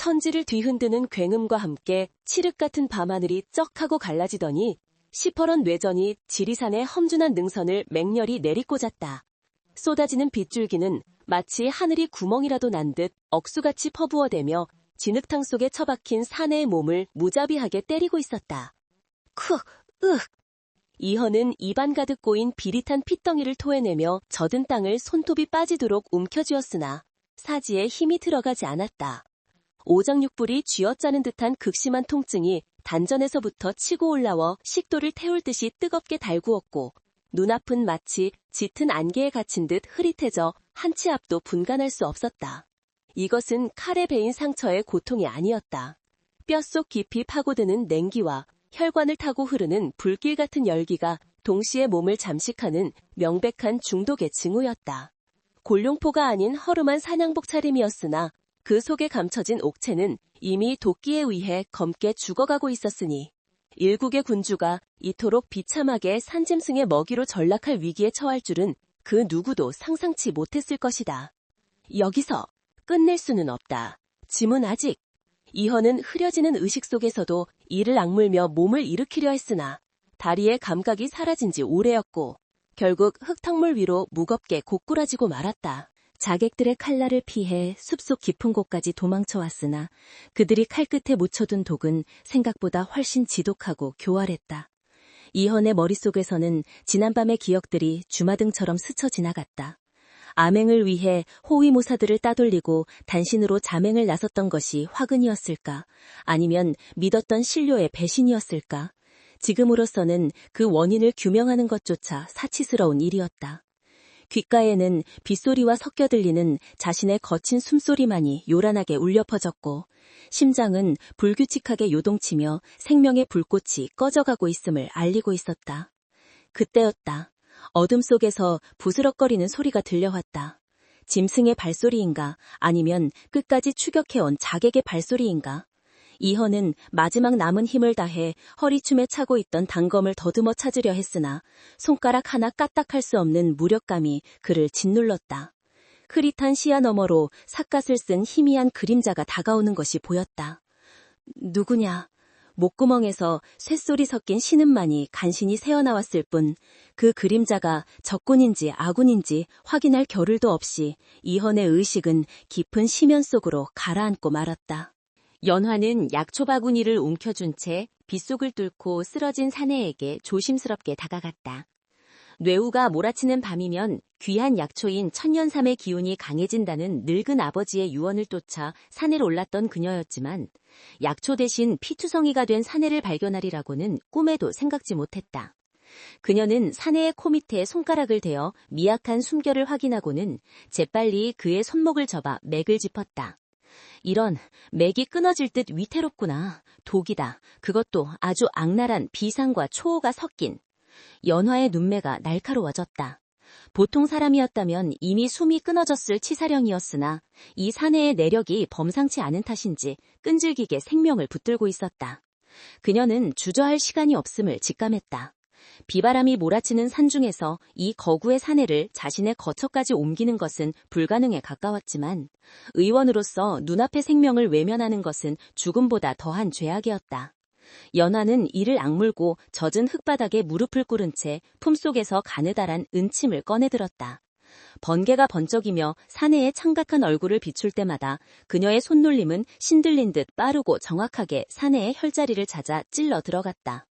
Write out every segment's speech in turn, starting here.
천지를 뒤흔드는 굉음과 함께 칠흑 같은 밤하늘이 쩍하고 갈라지더니 시퍼런 뇌전이 지리산의 험준한 능선을 맹렬히 내리꽂았다. 쏟아지는 빗줄기는 마치 하늘이 구멍이라도 난 듯 억수같이 퍼부어대며 진흙탕 속에 처박힌 사내의 몸을 무자비하게 때리고 있었다. 이허는 입안 가득 고인 비릿한 핏덩이를 토해내며 젖은 땅을 손톱이 빠지도록 움켜쥐었으나 사지에 힘이 들어가지 않았다. 오장육부리 쥐어짜는 듯한 극심한 통증이 단전에서부터 치고 올라와 식도를 태울 듯이 뜨겁게 달구었고 눈앞은 마치 짙은 안개에 갇힌 듯 흐릿해져 한 치 앞도 분간할 수 없었다. 이것은 칼에 베인 상처의 고통이 아니었다. 뼛속 깊이 파고드는 냉기와 혈관을 타고 흐르는 불길 같은 열기가 동시에 몸을 잠식하는 명백한 중독의 징후였다. 골룡포가 아닌 허름한 사냥복 차림이었으나 그 속에 감춰진 옥체는 이미 도끼에 의해 검게 죽어가고 있었으니 일국의 군주가 이토록 비참하게 산짐승의 먹이로 전락할 위기에 처할 줄은 그 누구도 상상치 못했을 것이다. 여기서 끝낼 수는 없다. 짐은 아직. 이허는 흐려지는 의식 속에서도 이를 악물며 몸을 일으키려 했으나 다리의 감각이 사라진 지 오래였고 결국 흙탕물 위로 무겁게 고꾸라지고 말았다. 자객들의 칼날을 피해 숲속 깊은 곳까지 도망쳐왔으나 그들이 칼끝에 묻혀둔 독은 생각보다 훨씬 지독하고 교활했다. 이헌의 머릿속에서는 지난밤의 기억들이 주마등처럼 스쳐 지나갔다. 암행을 위해 호위무사들을 따돌리고 단신으로 자맹을 나섰던 것이 화근이었을까? 아니면 믿었던 신료의 배신이었을까? 지금으로서는 그 원인을 규명하는 것조차 사치스러운 일이었다. 귓가에는 빗소리와 섞여 들리는 자신의 거친 숨소리만이 요란하게 울려 퍼졌고 심장은 불규칙하게 요동치며 생명의 불꽃이 꺼져가고 있음을 알리고 있었다. 그때였다. 어둠 속에서 부스럭거리는 소리가 들려왔다. 짐승의 발소리인가 아니면 끝까지 추격해온 자객의 발소리인가. 이헌은 마지막 남은 힘을 다해 허리춤에 차고 있던 단검을 더듬어 찾으려 했으나 손가락 하나 까딱할 수 없는 무력감이 그를 짓눌렀다. 흐릿한 시야 너머로 삿갓을 쓴 희미한 그림자가 다가오는 것이 보였다. 누구냐? 목구멍에서 쇳소리 섞인 신음만이 간신히 새어나왔을 뿐 그 그림자가 적군인지 아군인지 확인할 겨를도 없이 이헌의 의식은 깊은 심연 속으로 가라앉고 말았다. 연화는 약초바구니를 움켜쥔 채 빗속을 뚫고 쓰러진 사내에게 조심스럽게 다가갔다. 뇌우가 몰아치는 밤이면 귀한 약초인 천년삼의 기운이 강해진다는 늙은 아버지의 유언을 쫓아 산을 올랐던 그녀였지만 약초 대신 피투성이가 된 사내를 발견하리라고는 꿈에도 생각지 못했다. 그녀는 사내의 코 밑에 손가락을 대어 미약한 숨결을 확인하고는 재빨리 그의 손목을 접아 맥을 짚었다. 이런, 맥이 끊어질 듯 위태롭구나. 독이다. 그것도 아주 악랄한 비상과 초호가 섞인. 연화의 눈매가 날카로워졌다. 보통 사람이었다면 이미 숨이 끊어졌을 치사령이었으나 이 사내의 내력이 범상치 않은 탓인지 끈질기게 생명을 붙들고 있었다. 그녀는 주저할 시간이 없음을 직감했다. 비바람이 몰아치는 산중에서 이 거구의 사내를 자신의 거처까지 옮기는 것은 불가능에 가까웠지만 의원으로서 눈앞의 생명을 외면하는 것은 죽음보다 더한 죄악이었다. 연화는 이를 악물고 젖은 흙바닥에 무릎을 꿇은 채 품속에서 가느다란 은침을 꺼내들었다. 번개가 번쩍이며 사내의 창각한 얼굴을 비출 때마다 그녀의 손놀림은 신들린 듯 빠르고 정확하게 사내의 혈자리를 찾아 찔러 들어갔다.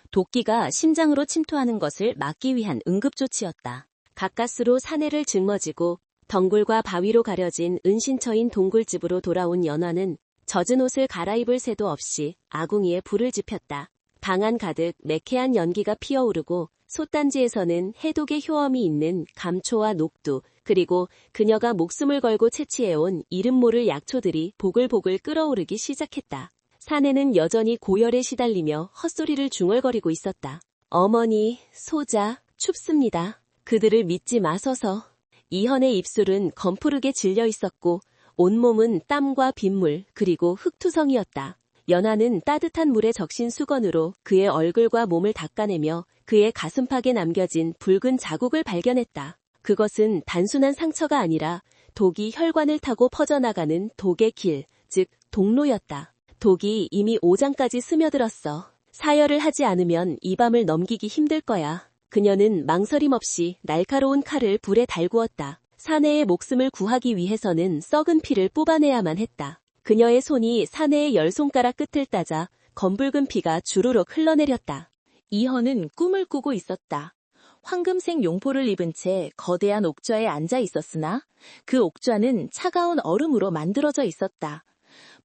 도끼가 심장으로 침투하는 것을 막기 위한 응급조치였다. 가까스로 사내를 짊어지고 덩굴과 바위로 가려진 은신처인 동굴집으로 돌아온 연화는 젖은 옷을 갈아입을 새도 없이 아궁이에 불을 지폈다. 방 안 가득 매캐한 연기가 피어오르고 솥단지에서는 해독의 효험이 있는 감초와 녹두 그리고 그녀가 목숨을 걸고 채취해온 이름 모를 약초들이 보글보글 끓어오르기 시작했다. 사내는 여전히 고열에 시달리며 헛소리를 중얼거리고 있었다. 어머니, 소자, 춥습니다. 그들을 믿지 마소서. 이헌의 입술은 검푸르게 질려 있었고 온몸은 땀과 빗물 그리고 흙투성이었다. 연화는 따뜻한 물에 적신 수건으로 그의 얼굴과 몸을 닦아내며 그의 가슴팍에 남겨진 붉은 자국을 발견했다. 그것은 단순한 상처가 아니라 독이 혈관을 타고 퍼져나가는 독의 길, 즉 동로였다. 독이 이미 오장까지 스며들었어. 사열을 하지 않으면 이 밤을 넘기기 힘들 거야. 그녀는 망설임 없이 날카로운 칼을 불에 달구었다. 사내의 목숨을 구하기 위해서는 썩은 피를 뽑아내야만 했다. 그녀의 손이 사내의 10손가락 끝을 따자 검붉은 피가 주르륵 흘러내렸다. 이헌은 꿈을 꾸고 있었다. 황금색 용포를 입은 채 거대한 옥좌에 앉아 있었으나 그 옥좌는 차가운 얼음으로 만들어져 있었다.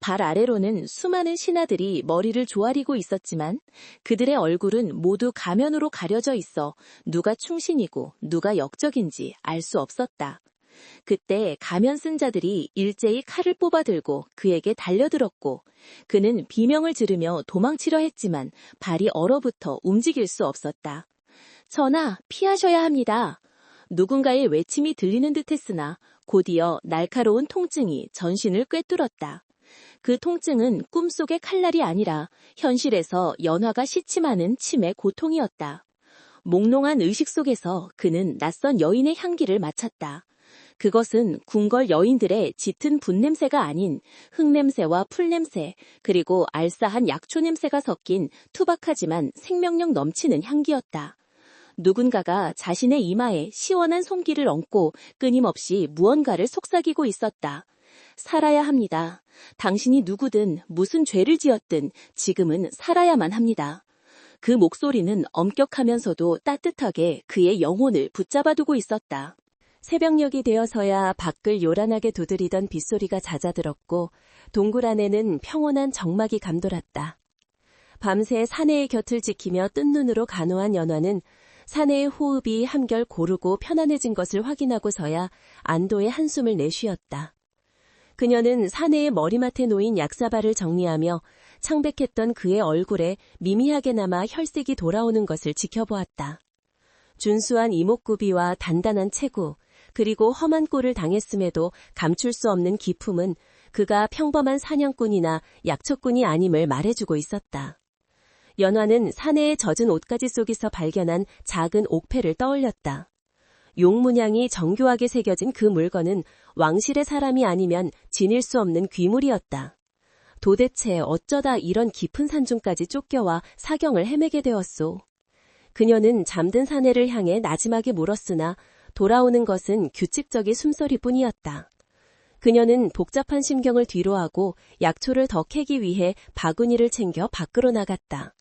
발 아래로는 수많은 신하들이 머리를 조아리고 있었지만 그들의 얼굴은 모두 가면으로 가려져 있어 누가 충신이고 누가 역적인지 알 수 없었다. 그때 가면 쓴 자들이 일제히 칼을 뽑아들고 그에게 달려들었고 그는 비명을 지르며 도망치려 했지만 발이 얼어붙어 움직일 수 없었다. 전하, 피하셔야 합니다. 누군가의 외침이 들리는 듯했으나 곧이어 날카로운 통증이 전신을 꿰뚫었다. 그 통증은 꿈속의 칼날이 아니라 현실에서 연화가 시침하는 침의 고통이었다. 몽롱한 의식 속에서 그는 낯선 여인의 향기를 맡았다. 그것은 궁궐 여인들의 짙은 분냄새가 아닌 흙냄새와 풀냄새 그리고 알싸한 약초 냄새가 섞인 투박하지만 생명력 넘치는 향기였다. 누군가가 자신의 이마에 시원한 손길을 얹고 끊임없이 무언가를 속삭이고 있었다. 살아야 합니다. 당신이 누구든 무슨 죄를 지었든 지금은 살아야만 합니다. 그 목소리는 엄격하면서도 따뜻하게 그의 영혼을 붙잡아두고 있었다. 새벽녘이 되어서야 밖을 요란하게 두드리던 빗소리가 잦아들었고 동굴 안에는 평온한 정막이 감돌았다. 밤새 사내의 곁을 지키며 뜬 눈으로 간호한 연화는 사내의 호흡이 한결 고르고 편안해진 것을 확인하고서야 안도의 한숨을 내쉬었다. 그녀는 사내의 머리맡에 놓인 약사발을 정리하며 창백했던 그의 얼굴에 미미하게나마 혈색이 돌아오는 것을 지켜보았다. 준수한 이목구비와 단단한 체구, 그리고 험한 꼴을 당했음에도 감출 수 없는 기품은 그가 평범한 사냥꾼이나 약초꾼이 아님을 말해주고 있었다. 연화는 사내의 젖은 옷가지 속에서 발견한 작은 옥패를 떠올렸다. 용문양이 정교하게 새겨진 그 물건은 왕실의 사람이 아니면 지닐 수 없는 귀물이었다. 도대체 어쩌다 이런 깊은 산중까지 쫓겨와 사경을 헤매게 되었소. 그녀는 잠든 사내를 향해 나지막에 물었으나 돌아오는 것은 규칙적인 숨소리뿐이었다. 그녀는 복잡한 심경을 뒤로하고 약초를 더 캐기 위해 바구니를 챙겨 밖으로 나갔다.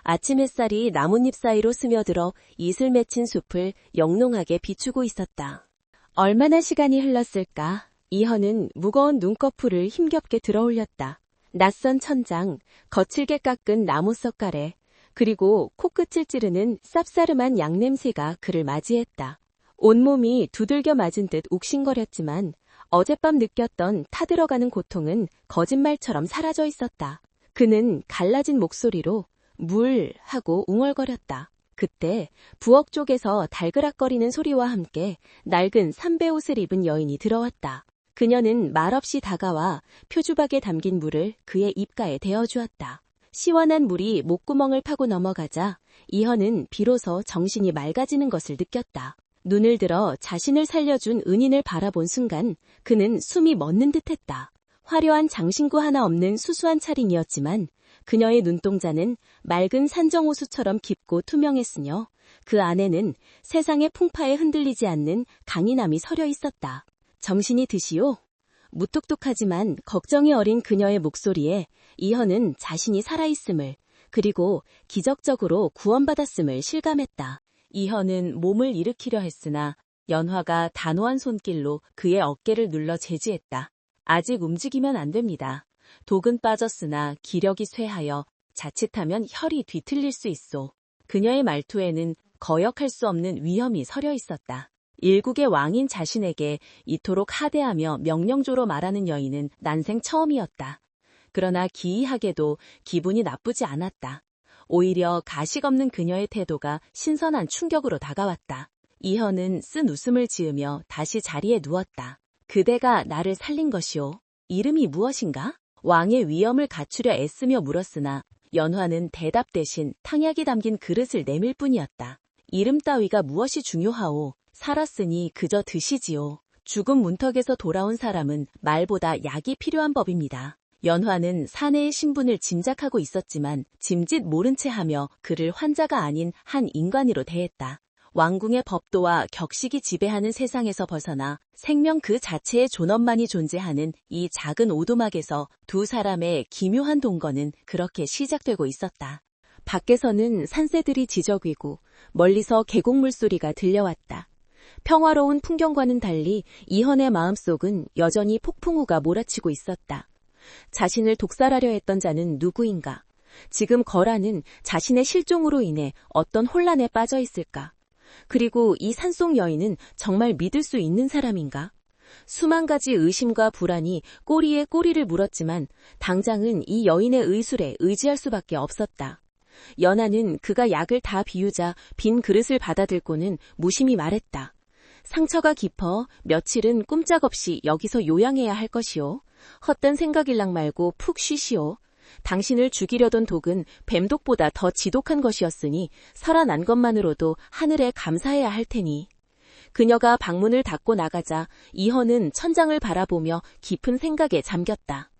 아침 햇살이 나뭇잎 사이로 스며들어 이슬 맺힌 숲을 영롱하게 비추고 있었다. 얼마나 시간이 흘렀을까? 이헌은 무거운 눈꺼풀을 힘겹게 들어올렸다. 낯선 천장, 거칠게 깎은 나무 석가래, 그리고 코끝을 찌르는 쌉싸름한 양냄새가 그를 맞이했다. 온몸이 두들겨 맞은 듯 욱신거렸지만 어젯밤 느꼈던 타들어가는 고통은 거짓말처럼 사라져 있었다. 그는 갈라진 목소리로 물 하고 웅얼거렸다. 그때 부엌 쪽에서 달그락거리는 소리와 함께 낡은 삼배 옷을 입은 여인이 들어왔다. 그녀는 말없이 다가와 표주박에 담긴 물을 그의 입가에 대어주었다. 시원한 물이 목구멍을 파고 넘어가자 이헌은 비로소 정신이 맑아지는 것을 느꼈다. 눈을 들어 자신을 살려준 은인을 바라본 순간 그는 숨이 멎는 듯했다. 화려한 장신구 하나 없는 수수한 차림이었지만 그녀의 눈동자는 맑은 산정호수처럼 깊고 투명했으며 그 안에는 세상의 풍파에 흔들리지 않는 강인함이 서려 있었다. 정신이 드시오? 무뚝뚝하지만 걱정이 어린 그녀의 목소리에 이헌은 자신이 살아있음을 그리고 기적적으로 구원받았음을 실감했다. 이헌은 몸을 일으키려 했으나 연화가 단호한 손길로 그의 어깨를 눌러 제지했다. 아직 움직이면 안 됩니다. 독은 빠졌으나 기력이 쇠하여 자칫하면 혈이 뒤틀릴 수 있소. 그녀의 말투에는 거역할 수 없는 위험이 서려 있었다. 일국의 왕인 자신에게 이토록 하대하며 명령조로 말하는 여인은 난생 처음이었다. 그러나 기이하게도 기분이 나쁘지 않았다. 오히려 가식 없는 그녀의 태도가 신선한 충격으로 다가왔다. 이헌은 쓴 웃음을 지으며 다시 자리에 누웠다. 그대가 나를 살린 것이오. 이름이 무엇인가? 왕의 위엄을 갖추려 애쓰며 물었으나 연화는 대답 대신 탕약이 담긴 그릇을 내밀 뿐이었다. 이름 따위가 무엇이 중요하오. 살았으니 그저 드시지요. 죽은 문턱에서 돌아온 사람은 말보다 약이 필요한 법입니다. 연화는 사내의 신분을 짐작하고 있었지만 짐짓 모른 채 하며 그를 환자가 아닌 한 인간으로 대했다. 왕궁의 법도와 격식이 지배하는 세상에서 벗어나 생명 그 자체의 존엄만이 존재하는 이 작은 오두막에서 두 사람의 기묘한 동거는 그렇게 시작되고 있었다. 밖에서는 산새들이 지저귀고 멀리서 계곡 물소리가 들려왔다. 평화로운 풍경과는 달리 이헌의 마음속은 여전히 폭풍우가 몰아치고 있었다. 자신을 독살하려 했던 자는 누구인가? 지금 거라는 자신의 실종으로 인해 어떤 혼란에 빠져 있을까? 그리고 이 산속 여인은 정말 믿을 수 있는 사람인가? 수만 가지 의심과 불안이 꼬리에 꼬리를 물었지만 당장은 이 여인의 의술에 의지할 수밖에 없었다. 연하는 그가 약을 다 비우자 빈 그릇을 받아들고는 무심히 말했다. 상처가 깊어 며칠은 꼼짝없이 여기서 요양해야 할 것이오. 헛된 생각일랑 말고 푹 쉬시오. 당신을 죽이려던 독은 뱀독보다 더 지독한 것이었으니 살아난 것만으로도 하늘에 감사해야 할 테니. 그녀가 방문을 닫고 나가자 이헌은 천장을 바라보며 깊은 생각에 잠겼다.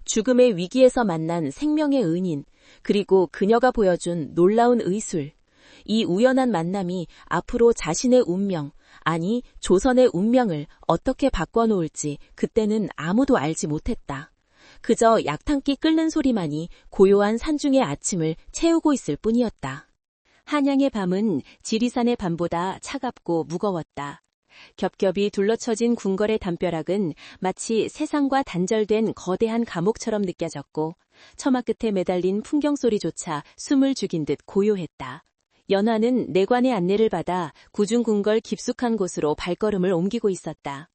죽음의 위기에서 만난 생명의 은인, 그리고 그녀가 보여준 놀라운 의술. 이 우연한 만남이 앞으로 자신의 운명, 아니 조선의 운명을 어떻게 바꿔놓을지 그때는 아무도 알지 못했다. 그저 약탕기 끓는 소리만이 고요한 산중의 아침을 채우고 있을 뿐이었다. 한양의 밤은 지리산의 밤보다 차갑고 무거웠다. 겹겹이 둘러쳐진 궁궐의 담벼락은 마치 세상과 단절된 거대한 감옥처럼 느껴졌고 처마 끝에 매달린 풍경 소리조차 숨을 죽인 듯 고요했다. 연화는 내관의 안내를 받아 구중궁궐 깊숙한 곳으로 발걸음을 옮기고 있었다.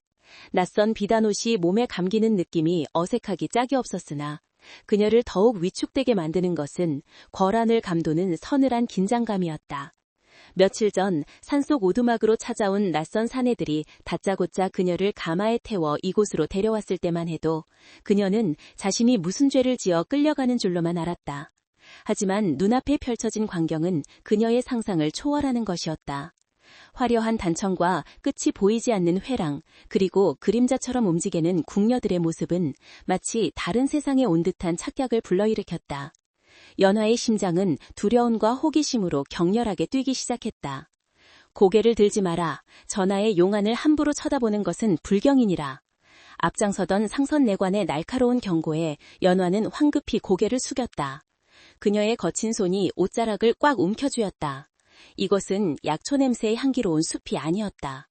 낯선 비단옷이 몸에 감기는 느낌이 어색하기 짝이 없었으나 그녀를 더욱 위축되게 만드는 것은 궐안을 감도는 서늘한 긴장감이었다. 며칠 전 산속 오두막으로 찾아온 낯선 사내들이 다짜고짜 그녀를 가마에 태워 이곳으로 데려왔을 때만 해도 그녀는 자신이 무슨 죄를 지어 끌려가는 줄로만 알았다. 하지만 눈앞에 펼쳐진 광경은 그녀의 상상을 초월하는 것이었다. 화려한 단청과 끝이 보이지 않는 회랑, 그리고 그림자처럼 움직이는 궁녀들의 모습은 마치 다른 세상에 온 듯한 착각을 불러일으켰다. 연화의 심장은 두려움과 호기심으로 격렬하게 뛰기 시작했다. 고개를 들지 마라. 전하의 용안을 함부로 쳐다보는 것은 불경이니라. 앞장서던 상선내관의 날카로운 경고에 연화는 황급히 고개를 숙였다. 그녀의 거친 손이 옷자락을 꽉 움켜쥐었다. 이것은 약초 냄새의 향기로운 숲이 아니었다.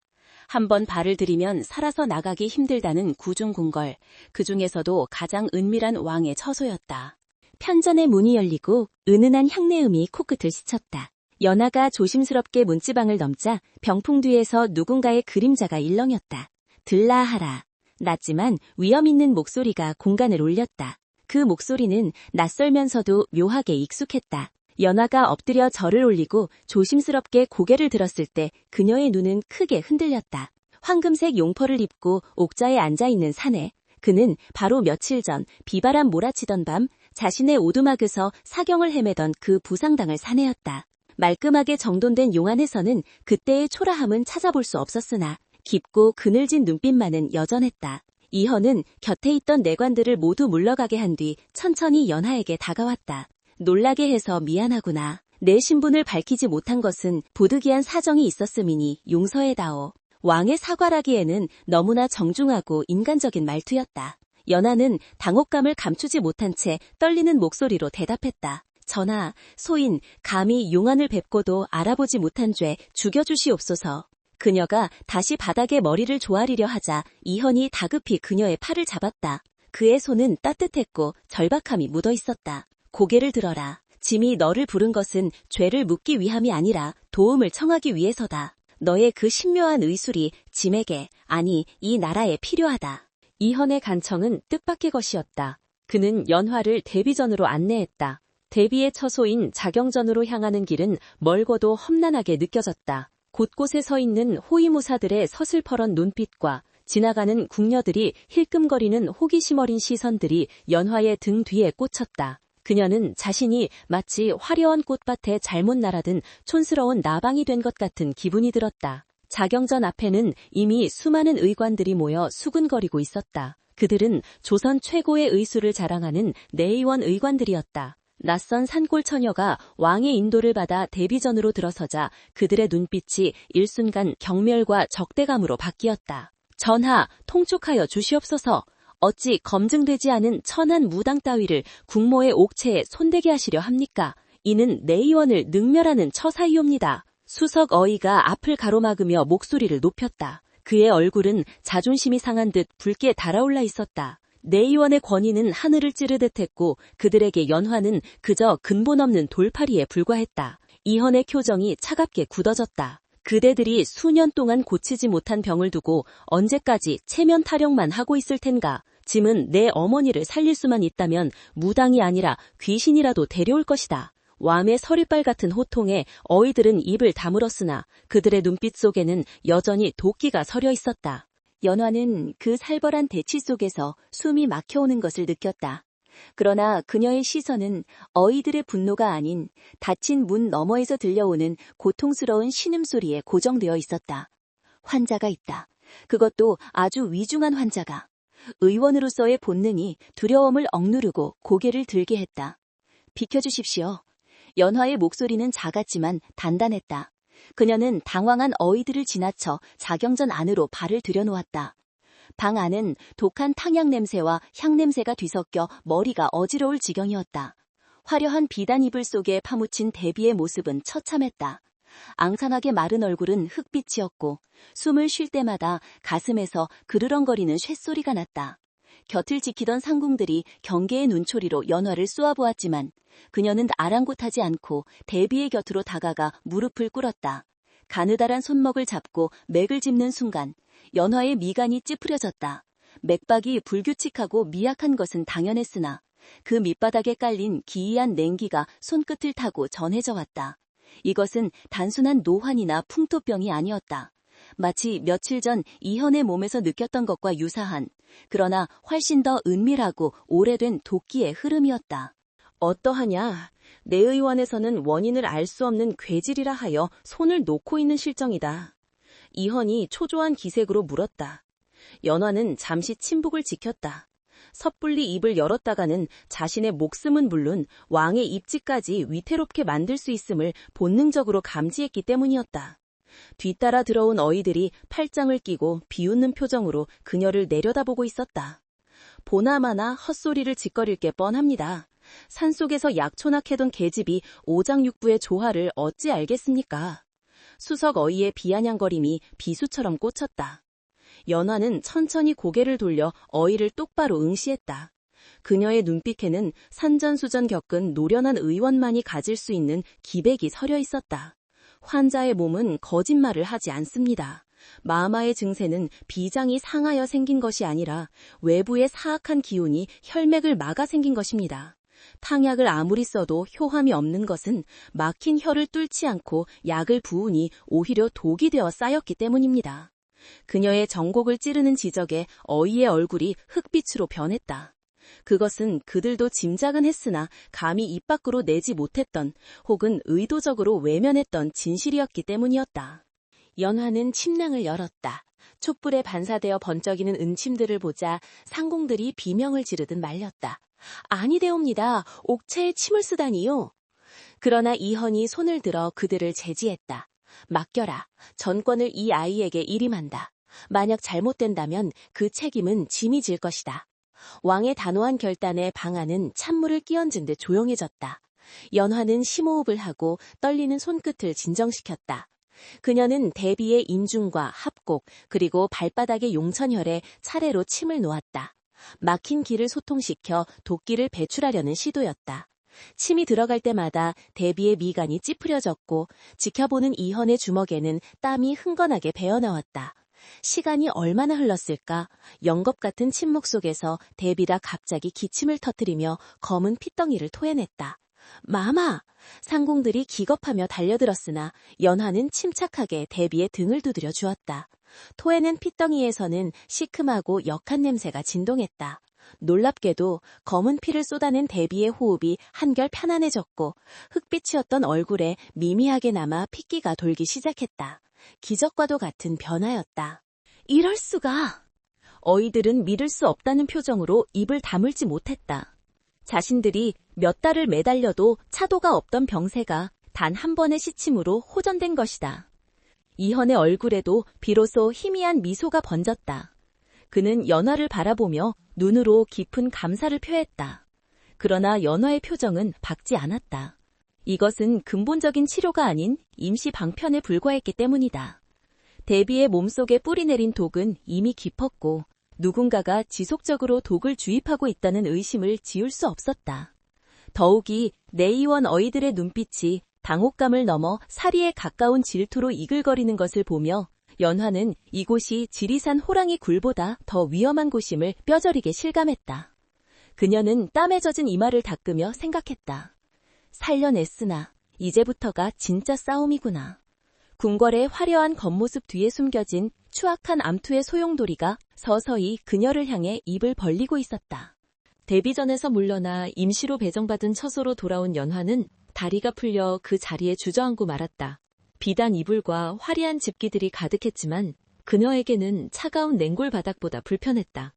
한번 발을 들이면 살아서 나가기 힘들다는 구중궁궐, 그 중에서도 가장 은밀한 왕의 처소였다. 편전의 문이 열리고 은은한 향내음이 코끝을 스쳤다. 연하가 조심스럽게 문지방을 넘자 병풍 뒤에서 누군가의 그림자가 일렁였다. 들라하라. 낮지만 위험 있는 목소리가 공간을 울렸다. 그 목소리는 낯설면서도 묘하게 익숙했다. 연하가 엎드려 절을 올리고 조심스럽게 고개를 들었을 때 그녀의 눈은 크게 흔들렸다. 황금색 용퍼를 입고 옥자에 앉아있는 사내. 그는 바로 며칠 전 비바람 몰아치던 밤 자신의 오두막에서 사경을 헤매던 그 부상당할 사내였다. 말끔하게 정돈된 용안에서는 그때의 초라함은 찾아볼 수 없었으나 깊고 그늘진 눈빛만은 여전했다. 이헌은 곁에 있던 내관들을 모두 물러가게 한 뒤 천천히 연하에게 다가왔다. 놀라게 해서 미안하구나. 내 신분을 밝히지 못한 것은 부득이한 사정이 있었음이니 용서해다오. 왕의 사과라기에는 너무나 정중하고 인간적인 말투였다. 연하는 당혹감을 감추지 못한 채 떨리는 목소리로 대답했다. 전하, 소인 감히 용안을 뵙고도 알아보지 못한 죄 죽여주시옵소서. 그녀가 다시 바닥에 머리를 조아리려 하자 이헌이 다급히 그녀의 팔을 잡았다. 그의 손은 따뜻했고 절박함이 묻어 있었다. 고개를 들어라. 짐이 너를 부른 것은 죄를 묻기 위함이 아니라 도움을 청하기 위해서다. 너의 그 신묘한 의술이 짐에게, 아니 이 나라에 필요하다. 이헌의 간청은 뜻밖의 것이었다. 그는 연화를 대비전으로 안내했다. 대비의 처소인 자경전으로 향하는 길은 멀고도 험난하게 느껴졌다. 곳곳에 서 있는 호위무사들의 서슬퍼런 눈빛과 지나가는 궁녀들이 힐끔거리는 호기심 어린 시선들이 연화의 등 뒤에 꽂혔다. 그녀는 자신이 마치 화려한 꽃밭에 잘못 날아든 촌스러운 나방이 된 것 같은 기분이 들었다. 자경전 앞에는 이미 수많은 의관들이 모여 수군거리고 있었다. 그들은 조선 최고의 의수를 자랑하는 내의원 의관들이었다. 낯선 산골 처녀가 왕의 인도를 받아 대비전으로 들어서자 그들의 눈빛이 일순간 경멸과 적대감으로 바뀌었다. 전하, 통촉하여 주시옵소서. 어찌 검증되지 않은 천한 무당 따위를 국모의 옥체에 손대게 하시려 합니까? 이는 내의원을 능멸하는 처사이옵니다. 수석 어이가 앞을 가로막으며 목소리를 높였다. 그의 얼굴은 자존심이 상한 듯 붉게 달아올라 있었다. 내의원의 권위는 하늘을 찌르듯 했고 그들에게 연화는 그저 근본 없는 돌팔이에 불과했다. 이헌의 표정이 차갑게 굳어졌다. 그대들이 수년 동안 고치지 못한 병을 두고 언제까지 체면 타령만 하고 있을 텐가. 짐은 내 어머니를 살릴 수만 있다면 무당이 아니라 귀신이라도 데려올 것이다. 왬의 서리빨 같은 호통에 어이들은 입을 다물었으나 그들의 눈빛 속에는 여전히 도끼가 서려 있었다. 연화는 그 살벌한 대치 속에서 숨이 막혀오는 것을 느꼈다. 그러나 그녀의 시선은 어이들의 분노가 아닌 닫힌 문 너머에서 들려오는 고통스러운 신음소리에 고정되어 있었다. 환자가 있다. 그것도 아주 위중한 환자가. 의원으로서의 본능이 두려움을 억누르고 고개를 들게 했다. 비켜주십시오. 연화의 목소리는 작았지만 단단했다. 그녀는 당황한 어이들을 지나쳐 자경전 안으로 발을 들여놓았다. 방 안은 독한 탕약 냄새와 향 냄새가 뒤섞여 머리가 어지러울 지경이었다. 화려한 비단 이불 속에 파묻힌 대비의 모습은 처참했다. 앙상하게 마른 얼굴은 흙빛이었고 숨을 쉴 때마다 가슴에서 그르렁거리는 쇳소리가 났다. 곁을 지키던 상궁들이 경계의 눈초리로 연화를 쏘아보았지만 그녀는 아랑곳하지 않고 대비의 곁으로 다가가 무릎을 꿇었다. 가느다란 손목을 잡고 맥을 짚는 순간 연화의 미간이 찌푸려졌다. 맥박이 불규칙하고 미약한 것은 당연했으나 그 밑바닥에 깔린 기이한 냉기가 손끝을 타고 전해져 왔다. 이것은 단순한 노환이나 풍토병이 아니었다. 마치 며칠 전 이현의 몸에서 느꼈던 것과 유사한, 그러나 훨씬 더 은밀하고 오래된 도끼의 흐름이었다. 어떠하냐? 내 의원에서는 원인을 알 수 없는 괴질이라 하여 손을 놓고 있는 실정이다. 이헌이 초조한 기색으로 물었다. 연화는 잠시 침묵을 지켰다. 섣불리 입을 열었다가는 자신의 목숨은 물론 왕의 입지까지 위태롭게 만들 수 있음을 본능적으로 감지했기 때문이었다. 뒤따라 들어온 어이들이 팔짱을 끼고 비웃는 표정으로 그녀를 내려다보고 있었다. 보나마나 헛소리를 짓거릴 게 뻔합니다. 산속에서 약초낙해던 계집이 오장육부의 조화를 어찌 알겠습니까? 수석 어이의 비아냥거림이 비수처럼 꽂혔다. 연화는 천천히 고개를 돌려 어이를 똑바로 응시했다. 그녀의 눈빛에는 산전수전 겪은 노련한 의원만이 가질 수 있는 기백이 서려 있었다. 환자의 몸은 거짓말을 하지 않습니다. 마마의 증세는 비장이 상하여 생긴 것이 아니라 외부의 사악한 기운이 혈맥을 막아 생긴 것입니다. 탕약을 아무리 써도 효함이 없는 것은 막힌 혀를 뚫지 않고 약을 부으니 오히려 독이 되어 쌓였기 때문입니다. 그녀의 정곡을 찌르는 지적에 어이의 얼굴이 흑빛으로 변했다. 그것은 그들도 짐작은 했으나 감히 입 밖으로 내지 못했던 혹은 의도적으로 외면했던 진실이었기 때문이었다. 연화는 침낭을 열었다. 촛불에 반사되어 번쩍이는 은침들을 보자 상공들이 비명을 지르듯 말렸다. 아니되옵니다. 옥체에 침을 쓰다니요. 그러나 이헌이 손을 들어 그들을 제지했다. 맡겨라. 전권을 이 아이에게 일임한다. 만약 잘못된다면 그 책임은 짐이 질 것이다. 왕의 단호한 결단에 방 안은 찬물을 끼얹은 듯 조용해졌다. 연화는 심호흡을 하고 떨리는 손끝을 진정시켰다. 그녀는 대비의 인중과 합곡 그리고 발바닥의 용천혈에 차례로 침을 놓았다. 막힌 기를 소통시켜 도끼를 배출하려는 시도였다. 침이 들어갈 때마다 대비의 미간이 찌푸려졌고 지켜보는 이헌의 주먹에는 땀이 흥건하게 배어나왔다. 시간이 얼마나 흘렀을까? 영겁 같은 침묵 속에서 대비가 갑자기 기침을 터뜨리며 검은 핏덩이를 토해냈다. 마마! 상궁들이 기겁하며 달려들었으나 연화는 침착하게 대비의 등을 두드려 주었다. 토해낸 핏덩이에서는 시큼하고 역한 냄새가 진동했다. 놀랍게도 검은 피를 쏟아낸 대비의 호흡이 한결 편안해졌고 흑빛이었던 얼굴에 미미하게 남아 핏기가 돌기 시작했다. 기적과도 같은 변화였다. 이럴 수가! 어이들은 믿을 수 없다는 표정으로 입을 다물지 못했다. 자신들이 몇 달을 매달려도 차도가 없던 병세가 단 한 번의 시침으로 호전된 것이다. 이현의 얼굴에도 비로소 희미한 미소가 번졌다. 그는 연화를 바라보며 눈으로 깊은 감사를 표했다. 그러나 연화의 표정은 밝지 않았다. 이것은 근본적인 치료가 아닌 임시 방편에 불과했기 때문이다. 대비의 몸속에 뿌리내린 독은 이미 깊었고 누군가가 지속적으로 독을 주입하고 있다는 의심을 지울 수 없었다. 더욱이 내의원 어이들의 눈빛이 당혹감을 넘어 사리에 가까운 질투로 이글거리는 것을 보며 연화는 이곳이 지리산 호랑이 굴보다 더 위험한 곳임을 뼈저리게 실감했다. 그녀는 땀에 젖은 이마를 닦으며 생각했다. 살려냈으나 이제부터가 진짜 싸움이구나. 궁궐의 화려한 겉모습 뒤에 숨겨진 추악한 암투의 소용돌이가 서서히 그녀를 향해 입을 벌리고 있었다. 데뷔전에서 물러나 임시로 배정받은 처소로 돌아온 연화는 다리가 풀려 그 자리에 주저앉고 말았다. 비단 이불과 화려한 집기들이 가득했지만 그녀에게는 차가운 냉골 바닥보다 불편했다.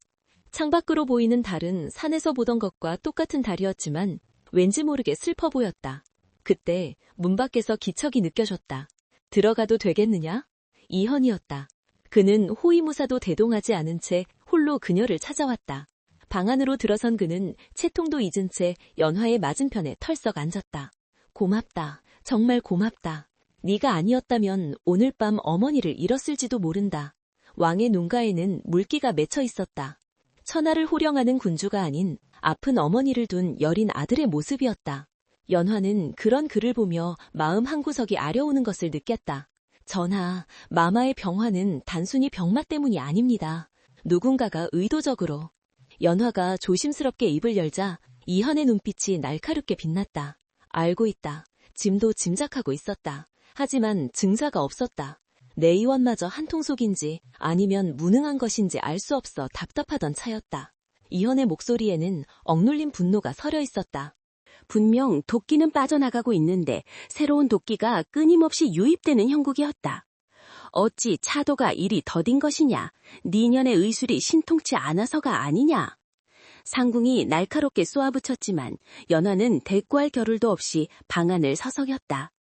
창밖으로 보이는 달은 산에서 보던 것과 똑같은 달이었지만 왠지 모르게 슬퍼 보였다. 그때 문 밖에서 기척이 느껴졌다. 들어가도 되겠느냐? 이현이었다. 그는 호위무사도 대동하지 않은 채 홀로 그녀를 찾아왔다. 방 안으로 들어선 그는 채통도 잊은 채 연화의 맞은편에 털썩 앉았다. 고맙다. 정말 고맙다. 네가 아니었다면 오늘 밤 어머니를 잃었을지도 모른다. 왕의 눈가에는 물기가 맺혀 있었다. 천하를 호령하는 군주가 아닌 아픈 어머니를 둔 여린 아들의 모습이었다. 연화는 그런 그를 보며 마음 한구석이 아려오는 것을 느꼈다. 전하, 마마의 병화는 단순히 병맛 때문이 아닙니다. 누군가가 의도적으로. 연화가 조심스럽게 입을 열자 이현의 눈빛이 날카롭게 빛났다. 알고 있다. 짐도 짐작하고 있었다. 하지만 증자가 없었다. 내의원마저 한통속인지 아니면 무능한 것인지 알 수 없어 답답하던 차였다. 이현의 목소리에는 억눌린 분노가 서려 있었다. 분명 도끼는 빠져나가고 있는데 새로운 도끼가 끊임없이 유입되는 형국이었다. 어찌 차도가 이리 더딘 것이냐? 니년의 의술이 신통치 않아서가 아니냐? 상궁이 날카롭게 쏘아붙였지만 연화는 대꾸할 겨를도 없이 방안을 서성였다.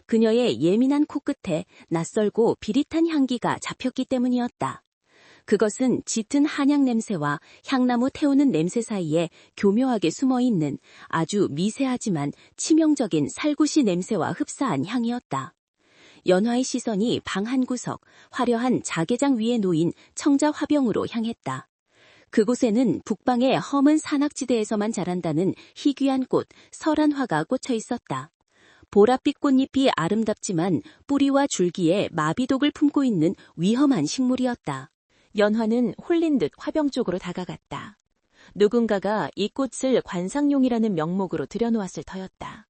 그녀의 예민한 코끝에 낯설고 비릿한 향기가 잡혔기 때문이었다. 그것은 짙은 한약 냄새와 향나무 태우는 냄새 사이에 교묘하게 숨어있는 아주 미세하지만 치명적인 살구시 냄새와 흡사한 향이었다. 연화의 시선이 방 한 구석, 화려한 자개장 위에 놓인 청자 화병으로 향했다. 그곳에는 북방의 험은 산악지대에서만 자란다는 희귀한 꽃, 설한화가 꽂혀 있었다. 보랏빛 꽃잎이 아름답지만 뿌리와 줄기에 마비독을 품고 있는 위험한 식물이었다. 연화는 홀린 듯 화병 쪽으로 다가갔다. 누군가가 이 꽃을 관상용이라는 명목으로 들여놓았을 터였다.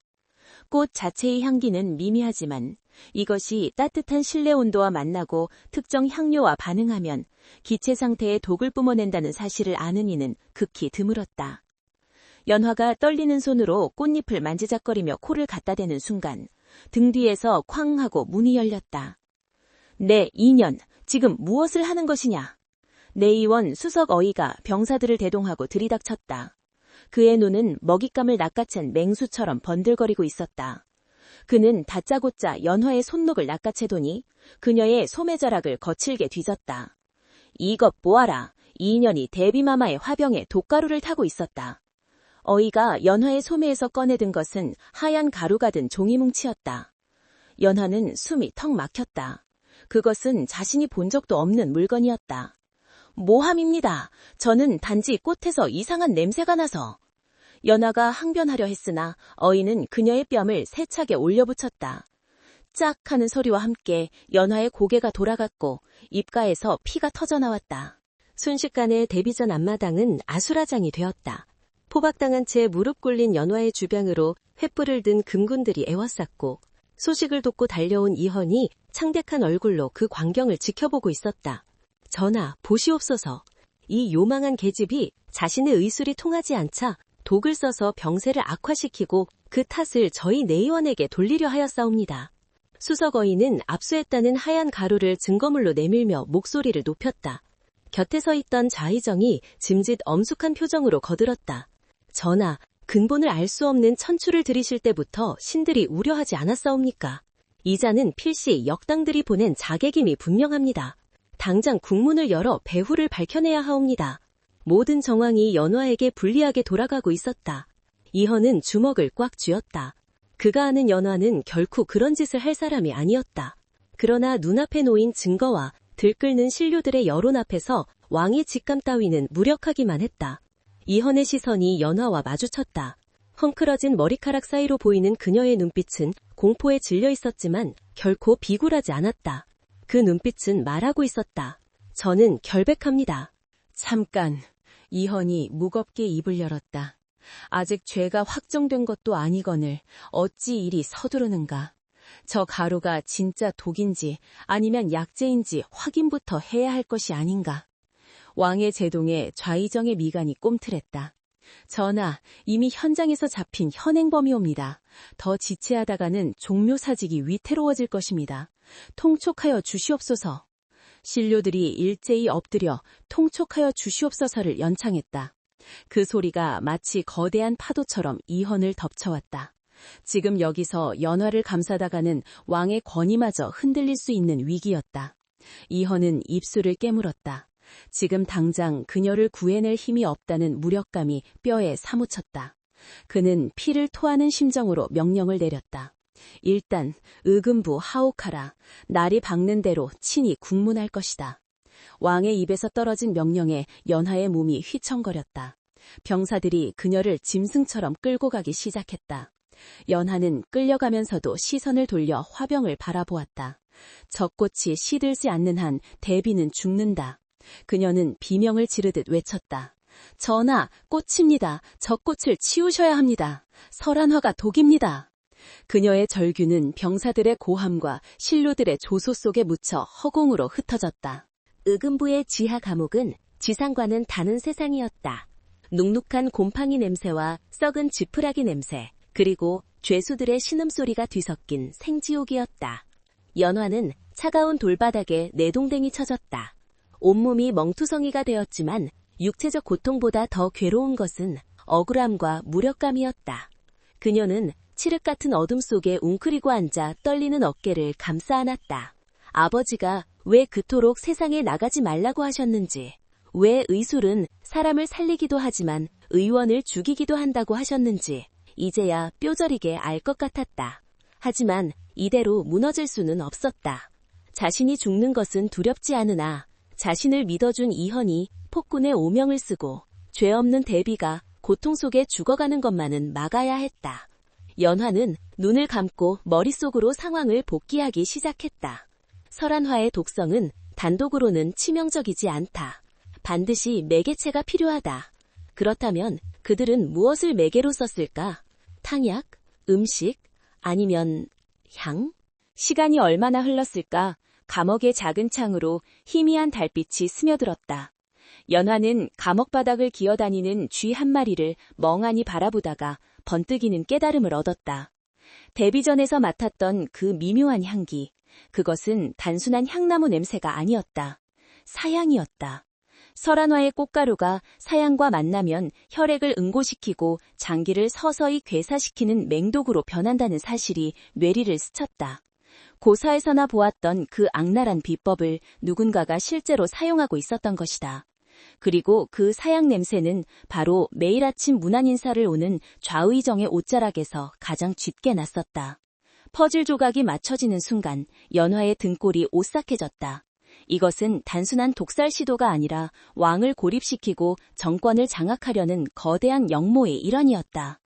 꽃 자체의 향기는 미미하지만 이것이 따뜻한 실내 온도와 만나고 특정 향료와 반응하면 기체 상태의 독을 뿜어낸다는 사실을 아는 이는 극히 드물었다. 연화가 떨리는 손으로 꽃잎을 만지작거리며 코를 갖다 대는 순간 등 뒤에서 쾅 하고 문이 열렸다. 네, 2년, 지금 무엇을 하는 것이냐? 내의원 수석 어이가 병사들을 대동하고 들이닥쳤다. 그의 눈은 먹잇감을 낚아챈 맹수처럼 번들거리고 있었다. 그는 다짜고짜 연화의 손목을 낚아채더니 그녀의 소매자락을 거칠게 뒤졌다. 이것 보아라. 2년이 대비마마의 화병에 독가루를 타고 있었다. 어이가 연화의 소매에서 꺼내든 것은 하얀 가루가 든 종이뭉치였다. 연화는 숨이 턱 막혔다. 그것은 자신이 본 적도 없는 물건이었다. 모함입니다. 저는 단지 꽃에서 이상한 냄새가 나서. 연화가 항변하려 했으나 어이는 그녀의 뺨을 세차게 올려붙였다. 짝 하는 소리와 함께 연화의 고개가 돌아갔고 입가에서 피가 터져나왔다. 순식간에 데뷔전 앞마당은 아수라장이 되었다. 포박당한 채 무릎 꿇린 연화의 주변으로 횃불을 든 금군들이 에워쌌고 소식을 돕고 달려온 이헌이 창백한 얼굴로 그 광경을 지켜보고 있었다. 전하, 보시옵소서. 이 요망한 계집이 자신의 의술이 통하지 않자 독을 써서 병세를 악화시키고 그 탓을 저희 내의원에게 돌리려 하였사옵니다. 수석어인은 압수했다는 하얀 가루를 증거물로 내밀며 목소리를 높였다. 곁에 서 있던 좌희정이 짐짓 엄숙한 표정으로 거들었다. 전하, 근본을 알 수 없는 천추를 들이실 때부터 신들이 우려하지 않았사옵니까? 이자는 필시 역당들이 보낸 자객임이 분명합니다. 당장 국문을 열어 배후를 밝혀내야 하옵니다. 모든 정황이 연화에게 불리하게 돌아가고 있었다. 이헌은 주먹을 꽉 쥐었다. 그가 아는 연화는 결코 그런 짓을 할 사람이 아니었다. 그러나 눈앞에 놓인 증거와 들끓는 신료들의 여론 앞에서 왕의 직감 따위는 무력하기만 했다. 이헌의 시선이 연화와 마주쳤다. 헝클어진 머리카락 사이로 보이는 그녀의 눈빛은 공포에 질려 있었지만 결코 비굴하지 않았다. 그 눈빛은 말하고 있었다. 저는 결백합니다. 잠깐, 이헌이 무겁게 입을 열었다. 아직 죄가 확정된 것도 아니거늘 어찌 이리 서두르는가. 저 가루가 진짜 독인지 아니면 약재인지 확인부터 해야 할 것이 아닌가. 왕의 제동에 좌희정의 미간이 꼼틀했다. 전하, 이미 현장에서 잡힌 현행범이옵니다. 더 지체하다가는 종묘사직이 위태로워질 것입니다. 통촉하여 주시옵소서. 신료들이 일제히 엎드려 통촉하여 주시옵소서를 연창했다. 그 소리가 마치 거대한 파도처럼 이헌을 덮쳐왔다. 지금 여기서 연화를 감싸다가는 왕의 권위마저 흔들릴 수 있는 위기였다. 이헌은 입술을 깨물었다. 지금 당장 그녀를 구해낼 힘이 없다는 무력감이 뼈에 사무쳤다. 그는 피를 토하는 심정으로 명령을 내렸다. 일단 의금부 하옥하라. 날이 밝는 대로 친히 국문할 것이다. 왕의 입에서 떨어진 명령에 연화의 몸이 휘청거렸다. 병사들이 그녀를 짐승처럼 끌고 가기 시작했다. 연화는 끌려가면서도 시선을 돌려 화병을 바라보았다. 젖꽃이 시들지 않는 한 대비는 죽는다. 그녀는 비명을 지르듯 외쳤다. 전하, 꽃입니다. 젖꽃을 치우셔야 합니다. 설한화가 독입니다. 그녀의 절규는 병사들의 고함과 신료들의 조소 속에 묻혀 허공으로 흩어졌다. 의금부의 지하 감옥은 지상과는 다른 세상이었다. 눅눅한 곰팡이 냄새와 썩은 지푸라기 냄새, 그리고 죄수들의 신음소리가 뒤섞인 생지옥이었다. 연화는 차가운 돌바닥에 내동댕이 쳐졌다. 온몸이 멍투성이가 되었지만 육체적 고통보다 더 괴로운 것은 억울함과 무력감이었다. 그녀는 칠흑 같은 어둠 속에 웅크리고 앉아 떨리는 어깨를 감싸 안았다. 아버지가 왜 그토록 세상에 나가지 말라고 하셨는지, 왜 의술은 사람을 살리기도 하지만 의원을 죽이기도 한다고 하셨는지 이제야 뼈저리게 알 것 같았다. 하지만 이대로 무너질 수는 없었다. 자신이 죽는 것은 두렵지 않으나 자신을 믿어준 이헌이 폭군의 오명을 쓰고 죄 없는 대비가 고통 속에 죽어가는 것만은 막아야 했다. 연화는 눈을 감고 머릿속으로 상황을 복기하기 시작했다. 설한화의 독성은 단독으로는 치명적이지 않다. 반드시 매개체가 필요하다. 그렇다면 그들은 무엇을 매개로 썼을까? 탕약? 음식? 아니면 향? 시간이 얼마나 흘렀을까? 감옥의 작은 창으로 희미한 달빛이 스며들었다. 연화는 감옥 바닥을 기어다니는 쥐 한 마리를 멍하니 바라보다가 번뜩이는 깨달음을 얻었다. 데뷔전에서 맡았던 그 미묘한 향기, 그것은 단순한 향나무 냄새가 아니었다. 사향이었다. 설한화의 꽃가루가 사향과 만나면 혈액을 응고시키고 장기를 서서히 괴사시키는 맹독으로 변한다는 사실이 뇌리를 스쳤다. 고사에서나 보았던 그 악랄한 비법을 누군가가 실제로 사용하고 있었던 것이다. 그리고 그 사양 냄새는 바로 매일 아침 문안 인사를 오는 좌의정의 옷자락에서 가장 짙게 났었다. 퍼즐 조각이 맞춰지는 순간 연화의 등골이 오싹해졌다. 이것은 단순한 독살 시도가 아니라 왕을 고립시키고 정권을 장악하려는 거대한 역모의 일환이었다.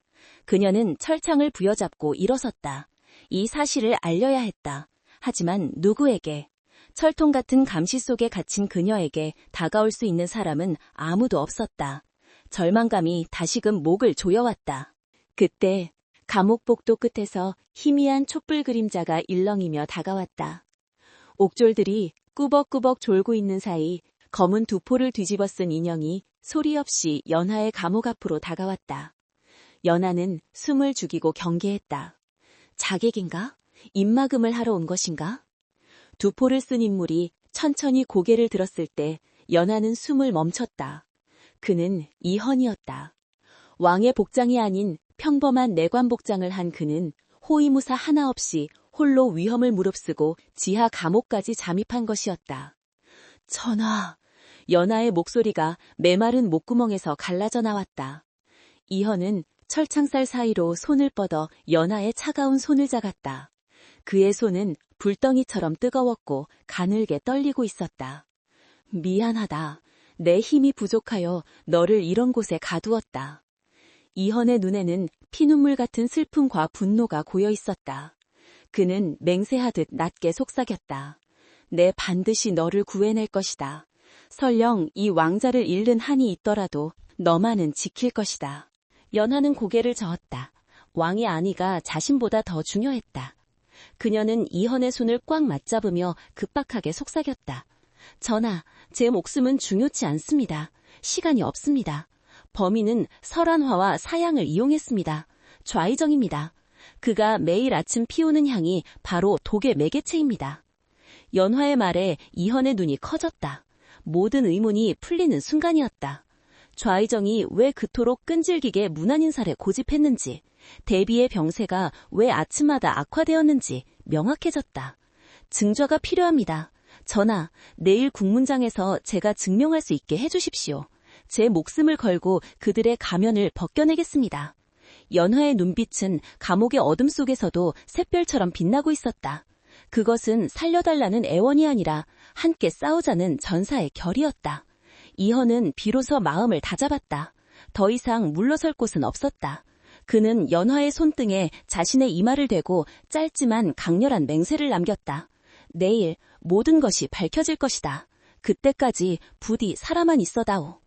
그녀는 철창을 부여잡고 일어섰다. 이 사실을 알려야 했다. 하지만 누구에게? 철통 같은 감시 속에 갇힌 그녀에게 다가올 수 있는 사람은 아무도 없었다. 절망감이 다시금 목을 조여왔다. 그때 감옥 복도 끝에서 희미한 촛불 그림자가 일렁이며 다가왔다. 옥졸들이 꾸벅꾸벅 졸고 있는 사이 검은 두포를 뒤집어 쓴 인형이 소리 없이 연화의 감옥 앞으로 다가왔다. 연화는 숨을 죽이고 경계했다. 자객인가? 입막음을 하러 온 것인가? 두포를 쓴 인물이 천천히 고개를 들었을 때 연하는 숨을 멈췄다. 그는 이헌이었다. 왕의 복장이 아닌 평범한 내관 복장을 한 그는 호위무사 하나 없이 홀로 위험을 무릅쓰고 지하 감옥까지 잠입한 것이었다. 전하, 연하의 목소리가 메마른 목구멍에서 갈라져 나왔다. 이헌은 철창살 사이로 손을 뻗어 연하의 차가운 손을 잡았다. 그의 손은 불덩이처럼 뜨거웠고 가늘게 떨리고 있었다. 미안하다. 내 힘이 부족하여 너를 이런 곳에 가두었다. 이헌의 눈에는 피눈물 같은 슬픔과 분노가 고여 있었다. 그는 맹세하듯 낮게 속삭였다. 내 반드시 너를 구해낼 것이다. 설령 이 왕자를 잃는 한이 있더라도 너만은 지킬 것이다. 연하는 고개를 저었다. 왕의 안위가 자신보다 더 중요했다. 그녀는 이헌의 손을 꽉 맞잡으며 급박하게 속삭였다. 전하, 제 목숨은 중요치 않습니다. 시간이 없습니다. 범인은 설한화와 사양을 이용했습니다. 좌의정입니다. 그가 매일 아침 피우는 향이 바로 독의 매개체입니다. 연화의 말에 이헌의 눈이 커졌다. 모든 의문이 풀리는 순간이었다. 좌의정이 왜 그토록 끈질기게 문안인사를 고집했는지, 대비의 병세가 왜 아침마다 악화되었는지 명확해졌다. 증거가 필요합니다. 전하, 내일 국문장에서 제가 증명할 수 있게 해주십시오. 제 목숨을 걸고 그들의 가면을 벗겨내겠습니다. 연화의 눈빛은 감옥의 어둠 속에서도 샛별처럼 빛나고 있었다. 그것은 살려달라는 애원이 아니라 함께 싸우자는 전사의 결이었다. 이헌은 비로소 마음을 다잡았다. 더 이상 물러설 곳은 없었다. 그는 연화의 손등에 자신의 이마를 대고 짧지만 강렬한 맹세를 남겼다. 내일 모든 것이 밝혀질 것이다. 그때까지 부디 살아만 있어다오.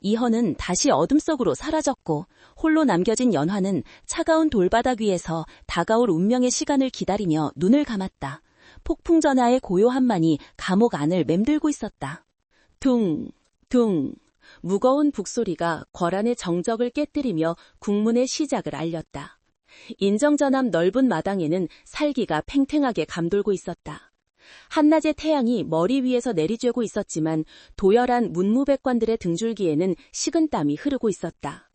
이헌은 다시 어둠 속으로 사라졌고 홀로 남겨진 연화는 차가운 돌바닥 위에서 다가올 운명의 시간을 기다리며 눈을 감았다. 폭풍전하의 고요함만이 감옥 안을 맴돌고 있었다. 둥, 둥. 무거운 북소리가 궐안의 정적을 깨뜨리며 국문의 시작을 알렸다. 인정전함 넓은 마당에는 살기가 팽팽하게 감돌고 있었다. 한낮의 태양이 머리 위에서 내리쬐고 있었지만 도열한 문무백관들의 등줄기에는 식은땀이 흐르고 있었다.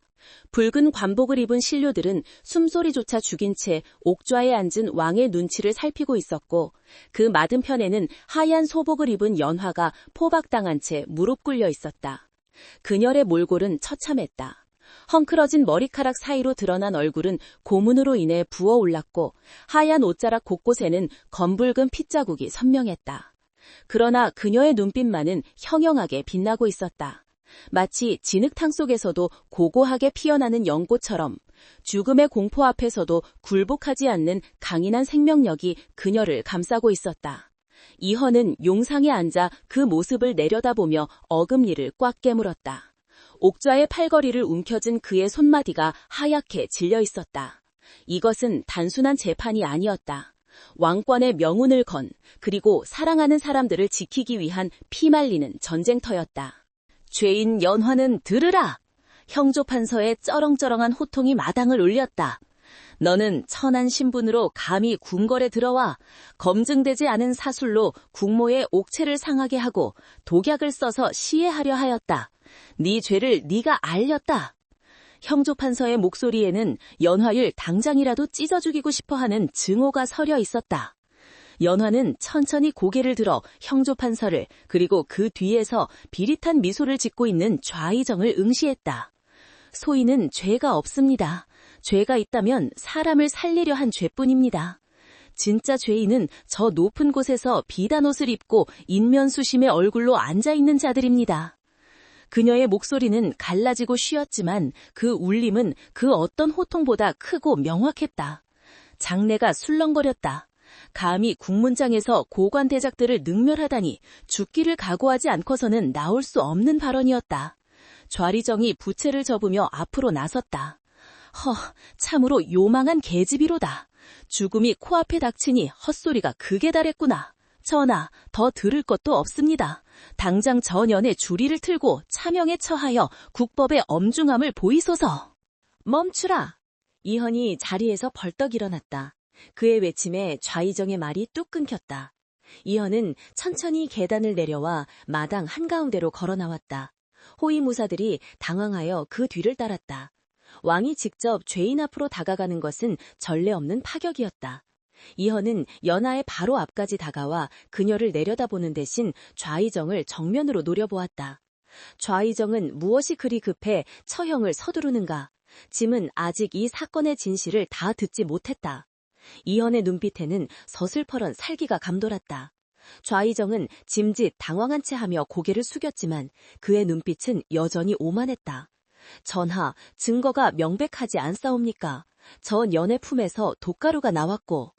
붉은 관복을 입은 신료들은 숨소리조차 죽인 채 옥좌에 앉은 왕의 눈치를 살피고 있었고 그 맞은편에는 하얀 소복을 입은 연화가 포박당한 채 무릎 꿇려 있었다. 그녀의 몰골은 처참했다. 헝클어진 머리카락 사이로 드러난 얼굴은 고문으로 인해 부어올랐고 하얀 옷자락 곳곳에는 검붉은 핏자국이 선명했다. 그러나 그녀의 눈빛만은 형형하게 빛나고 있었다. 마치 진흙탕 속에서도 고고하게 피어나는 연꽃처럼 죽음의 공포 앞에서도 굴복하지 않는 강인한 생명력이 그녀를 감싸고 있었다. 이헌은 용상에 앉아 그 모습을 내려다보며 어금니를 꽉 깨물었다. 옥좌의 팔걸이를 움켜쥔 그의 손마디가 하얗게 질려 있었다. 이것은 단순한 재판이 아니었다. 왕권의 명운을 건 그리고 사랑하는 사람들을 지키기 위한 피말리는 전쟁터였다. 죄인 연화는 들으라! 형조판서의 쩌렁쩌렁한 호통이 마당을 울렸다. 너는 천한 신분으로 감히 궁궐에 들어와 검증되지 않은 사술로 국모의 옥체를 상하게 하고 독약을 써서 시해하려 하였다. 네 죄를 네가 알렸다. 형조판서의 목소리에는 연화를 당장이라도 찢어 죽이고 싶어하는 증오가 서려 있었다. 연화는 천천히 고개를 들어 형조판서를 그리고 그 뒤에서 비릿한 미소를 짓고 있는 좌의정을 응시했다. 소인은 죄가 없습니다. 죄가 있다면 사람을 살리려 한 죄뿐입니다. 진짜 죄인은 저 높은 곳에서 비단 옷을 입고 인면수심의 얼굴로 앉아있는 자들입니다. 그녀의 목소리는 갈라지고 쉬었지만 그 울림은 그 어떤 호통보다 크고 명확했다. 장내가 술렁거렸다. 감히 국문장에서 고관대작들을 능멸하다니 죽기를 각오하지 않고서는 나올 수 없는 발언이었다. 좌리정이 부채를 접으며 앞으로 나섰다. 참으로 요망한 계집이로다. 죽음이 코앞에 닥치니 헛소리가 극에 달했구나. 전하, 더 들을 것도 없습니다. 당장 전연의 주리를 틀고 차명에 처하여 국법의 엄중함을 보이소서. 멈추라. 이헌이 자리에서 벌떡 일어났다. 그의 외침에 좌의정의 말이 뚝 끊겼다. 이현은 천천히 계단을 내려와 마당 한가운데로 걸어 나왔다. 호위무사들이 당황하여 그 뒤를 따랐다. 왕이 직접 죄인 앞으로 다가가는 것은 전례 없는 파격이었다. 이현은 연하의 바로 앞까지 다가와 그녀를 내려다보는 대신 좌의정을 정면으로 노려보았다. 좌의정은 무엇이 그리 급해 처형을 서두르는가? 짐은 아직 이 사건의 진실을 다 듣지 못했다. 이현의 눈빛에는 서슬퍼런 살기가 감돌았다. 좌의정은 짐짓 당황한 채 하며 고개를 숙였지만 그의 눈빛은 여전히 오만했다. 전하, 증거가 명백하지 않사옵니까? 전 연의 품에서 돛가루가 나왔고.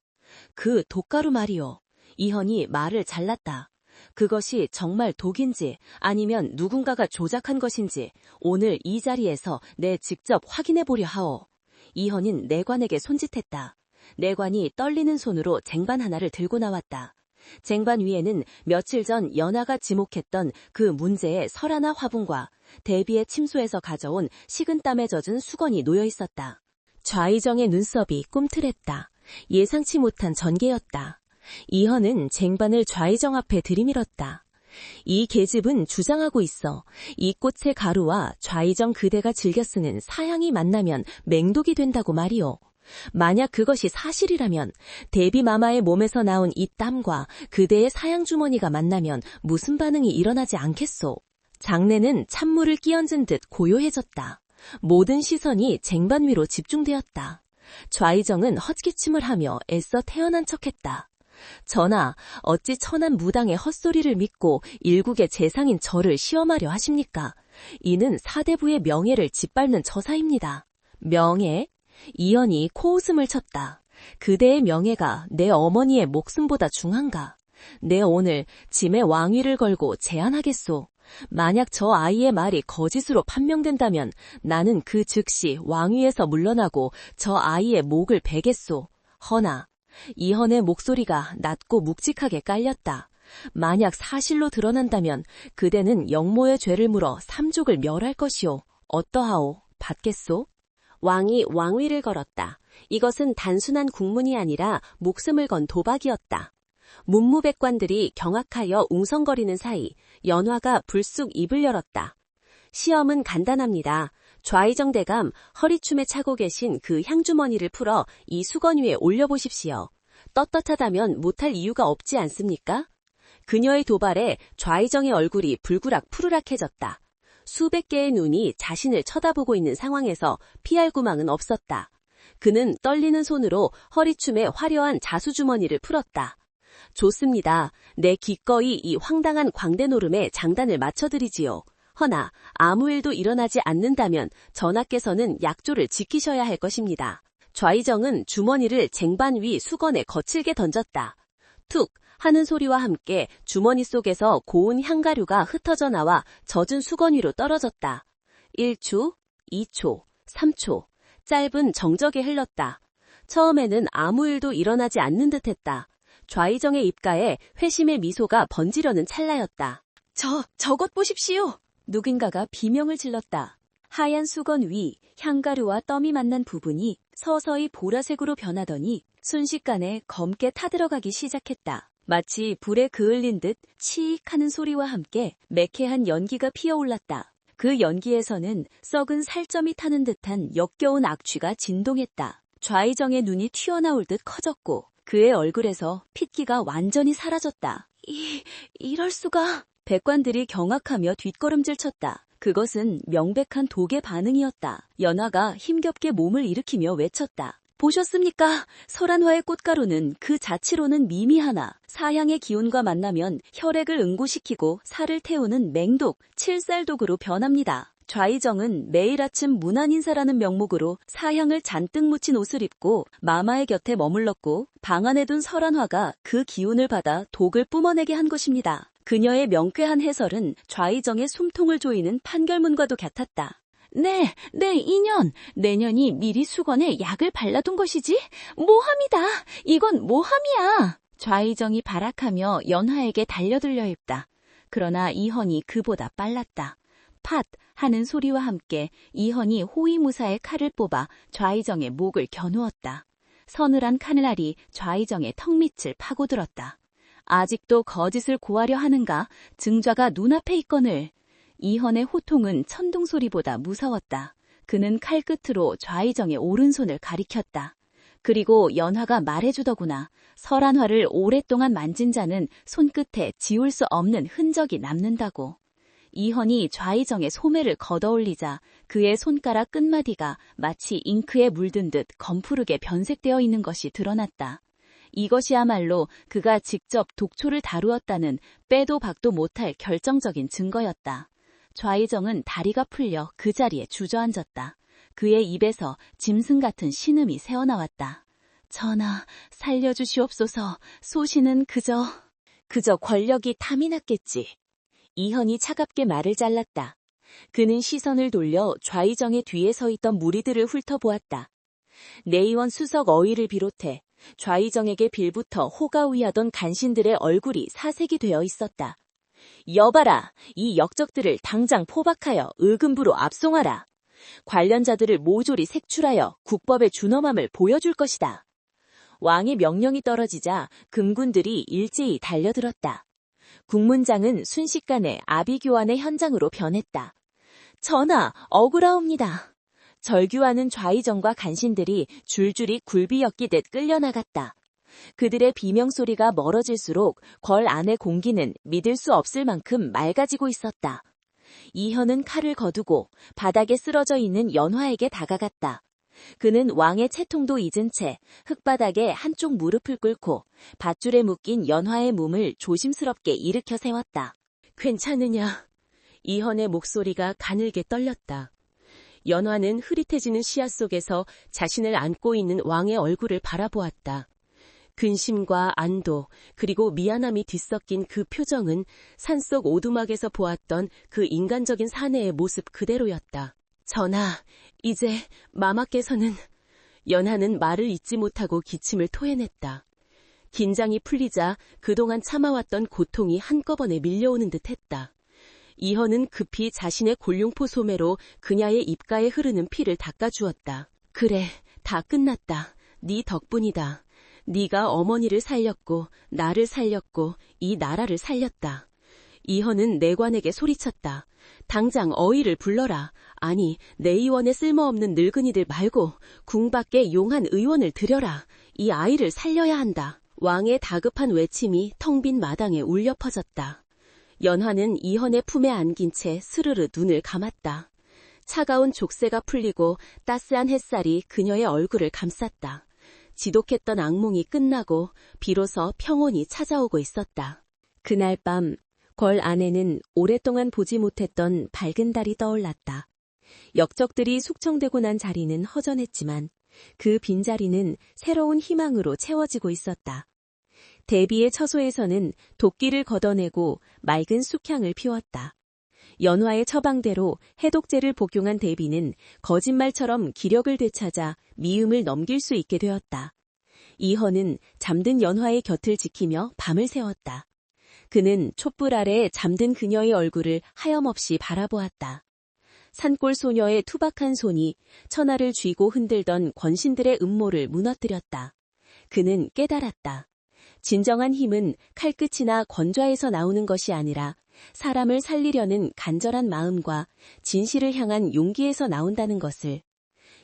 그 돛가루 말이오. 이현이 말을 잘랐다. 그것이 정말 독인지 아니면 누군가가 조작한 것인지 오늘 이 자리에서 내 직접 확인해 보려 하오. 이현은 내관에게 손짓했다. 내관이 떨리는 손으로 쟁반 하나를 들고 나왔다. 쟁반 위에는 며칠 전 연하가 지목했던 그 문제의 설하나 화분과 대비의 침소에서 가져온 식은땀에 젖은 수건이 놓여 있었다. 좌의정의 눈썹이 꿈틀했다. 예상치 못한 전개였다. 이현은 쟁반을 좌의정 앞에 들이밀었다. 이 계집은 주장하고 있어. 이 꽃의 가루와 좌의정 그대가 즐겨 쓰는 사향이 만나면 맹독이 된다고 말이오. 만약 그것이 사실이라면 대비 마마의 몸에서 나온 이 땀과 그대의 사양 주머니가 만나면 무슨 반응이 일어나지 않겠소. 장내는 찬물을 끼얹은 듯 고요해졌다. 모든 시선이 쟁반 위로 집중되었다. 좌의정은 헛기침을 하며 애써 태어난 척했다. 전하, 어찌 천한 무당의 헛소리를 믿고 일국의 재상인 저를 시험하려 하십니까? 이는 사대부의 명예를 짓밟는 처사입니다. 명예? 이현이 코웃음을 쳤다. 그대의 명예가 내 어머니의 목숨보다 중한가? 내 오늘 짐의 왕위를 걸고 제안하겠소. 만약 저 아이의 말이 거짓으로 판명된다면 나는 그 즉시 왕위에서 물러나고 저 아이의 목을 베겠소. 허나 이현의 목소리가 낮고 묵직하게 깔렸다. 만약 사실로 드러난다면 그대는 영모의 죄를 물어 삼족을 멸할 것이오. 어떠하오? 받겠소? 왕이 왕위를 걸었다. 이것은 단순한 국문이 아니라 목숨을 건 도박이었다. 문무백관들이 경악하여 웅성거리는 사이 연화가 불쑥 입을 열었다. 시험은 간단합니다. 좌의정 대감 허리춤에 차고 계신 그 향주머니를 풀어 이 수건 위에 올려보십시오. 떳떳하다면 못할 이유가 없지 않습니까? 그녀의 도발에 좌의정의 얼굴이 불구락 푸르락해졌다. 수백 개의 눈이 자신을 쳐다보고 있는 상황에서 피할 구망은 없었다. 그는 떨리는 손으로 허리춤에 화려한 자수주머니를 풀었다. 좋습니다. 내 기꺼이 이 황당한 광대 노름에 장단을 맞춰드리지요. 허나 아무 일도 일어나지 않는다면 전하께서는 약조를 지키셔야 할 것입니다. 좌의정은 주머니를 쟁반 위 수건에 거칠게 던졌다. 툭 하는 소리와 함께 주머니 속에서 고운 향가류가 흩어져 나와 젖은 수건 위로 떨어졌다. 1초, 2초, 3초, 짧은 정적에 흘렀다. 처음에는 아무 일도 일어나지 않는 듯했다. 좌의정의 입가에 회심의 미소가 번지려는 찰나였다. 저것 보십시오. 누군가가 비명을 질렀다. 하얀 수건 위 향가루와 땀이 만난 부분이 서서히 보라색으로 변하더니 순식간에 검게 타들어가기 시작했다. 마치 불에 그을린 듯 치익 하는 소리와 함께 매캐한 연기가 피어올랐다. 그 연기에서는 썩은 살점이 타는 듯한 역겨운 악취가 진동했다. 좌의정의 눈이 튀어나올 듯 커졌고 그의 얼굴에서 핏기가 완전히 사라졌다. 이럴 수가. 백관들이 경악하며 뒷걸음질 쳤다. 그것은 명백한 독의 반응이었다. 연화가 힘겹게 몸을 일으키며 외쳤다. 보셨습니까? 설한화의 꽃가루는 그 자치로는 미미하나 사향의 기운과 만나면 혈액을 응고시키고 살을 태우는 맹독, 칠살독으로 변합니다. 좌의정은 매일 아침 문안인사라는 명목으로 사향을 잔뜩 묻힌 옷을 입고 마마의 곁에 머물렀고 방 안에 둔 설한화가 그 기운을 받아 독을 뿜어내게 한 것입니다. 그녀의 명쾌한 해설은 좌의정의 숨통을 조이는 판결문과도 같았다. 네, 인연. 내년이 미리 수건에 약을 발라둔 것이지? 모함이다. 이건 모함이야. 좌의정이 발악하며 연화에게 달려들려 했다. 그러나 이헌이 그보다 빨랐다. 팟 하는 소리와 함께 이헌이 호위무사의 칼을 뽑아 좌의정의 목을 겨누었다. 서늘한 칼날이 좌의정의 턱밑을 파고들었다. 아직도 거짓을 고하려 하는가? 증좌가 눈앞에 있거늘. 이헌의 호통은 천둥소리보다 무서웠다. 그는 칼끝으로 좌의정의 오른손을 가리켰다. 그리고 연화가 말해주더구나. 설한화를 오랫동안 만진 자는 손끝에 지울 수 없는 흔적이 남는다고. 이헌이 좌의정의 소매를 걷어올리자 그의 손가락 끝마디가 마치 잉크에 물든 듯 검푸르게 변색되어 있는 것이 드러났다. 이것이야말로 그가 직접 독초를 다루었다는 빼도 박도 못할 결정적인 증거였다. 좌의정은 다리가 풀려 그 자리에 주저앉았다. 그의 입에서 짐승 같은 신음이 새어나왔다. 전하, 살려주시옵소서. 소신은 그저 권력이 탐이 났겠지. 이헌이 차갑게 말을 잘랐다. 그는 시선을 돌려 좌의정의 뒤에 서 있던 무리들을 훑어보았다. 내의원 수석 어의를 비롯해 좌의정에게 빌부터 호가위하던 간신들의 얼굴이 사색이 되어 있었다. 여봐라, 이 역적들을 당장 포박하여 의금부로 압송하라. 관련자들을 모조리 색출하여 국법의 준엄함을 보여줄 것이다. 왕의 명령이 떨어지자 금군들이 일제히 달려들었다. 국문장은 순식간에 아비교환의 현장으로 변했다. 전하, 억울하옵니다. 절규하는 좌의정과 간신들이 줄줄이 굴비 엮이듯 끌려나갔다. 그들의 비명소리가 멀어질수록 궐 안의 공기는 믿을 수 없을 만큼 맑아지고 있었다. 이현은 칼을 거두고 바닥에 쓰러져 있는 연화에게 다가갔다. 그는 왕의 채통도 잊은 채 흙바닥에 한쪽 무릎을 꿇고 밧줄에 묶인 연화의 몸을 조심스럽게 일으켜 세웠다. 괜찮으냐? 이헌의 목소리가 가늘게 떨렸다. 연화는 흐릿해지는 시야 속에서 자신을 안고 있는 왕의 얼굴을 바라보았다. 근심과 안도 그리고 미안함이 뒤섞인 그 표정은 산속 오두막에서 보았던 그 인간적인 사내의 모습 그대로였다. 전하, 이제 마마께서는... 연하는 말을 잇지 못하고 기침을 토해냈다. 긴장이 풀리자 그동안 참아왔던 고통이 한꺼번에 밀려오는 듯했다. 이헌은 급히 자신의 골룡포 소매로 그녀의 입가에 흐르는 피를 닦아주었다. 그래, 다 끝났다. 네 덕분이다. 네가 어머니를 살렸고 나를 살렸고 이 나라를 살렸다. 이헌은 내관에게 소리쳤다. 당장 어의를 불러라. 아니, 내의원의 쓸모없는 늙은이들 말고 궁 밖에 용한 의원을 들여라. 이 아이를 살려야 한다. 왕의 다급한 외침이 텅 빈 마당에 울려 퍼졌다. 연화는 이헌의 품에 안긴 채 스르르 눈을 감았다. 차가운 족쇄가 풀리고 따스한 햇살이 그녀의 얼굴을 감쌌다. 지독했던 악몽이 끝나고 비로소 평온이 찾아오고 있었다. 그날 밤 궐 안에는 오랫동안 보지 못했던 밝은 달이 떠올랐다. 역적들이 숙청되고 난 자리는 허전했지만 그 빈자리는 새로운 희망으로 채워지고 있었다. 대비의 처소에서는 도끼를 걷어내고 맑은 숙향을 피웠다. 연화의 처방대로 해독제를 복용한 대비는 거짓말처럼 기력을 되찾아 미움을 넘길 수 있게 되었다. 이헌은 잠든 연화의 곁을 지키며 밤을 새웠다. 그는 촛불 아래 잠든 그녀의 얼굴을 하염없이 바라보았다. 산골 소녀의 투박한 손이 천하를 쥐고 흔들던 권신들의 음모를 무너뜨렸다. 그는 깨달았다. 진정한 힘은 칼끝이나 권좌에서 나오는 것이 아니라 사람을 살리려는 간절한 마음과 진실을 향한 용기에서 나온다는 것을.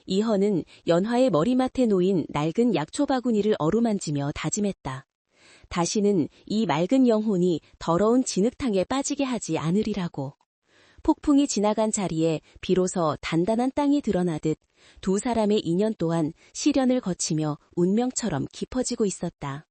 이헌은 연화의 머리맡에 놓인 낡은 약초 바구니를 어루만지며 다짐했다. 다시는 이 맑은 영혼이 더러운 진흙탕에 빠지게 하지 않으리라고. 폭풍이 지나간 자리에 비로소 단단한 땅이 드러나듯 두 사람의 인연 또한 시련을 거치며 운명처럼 깊어지고 있었다.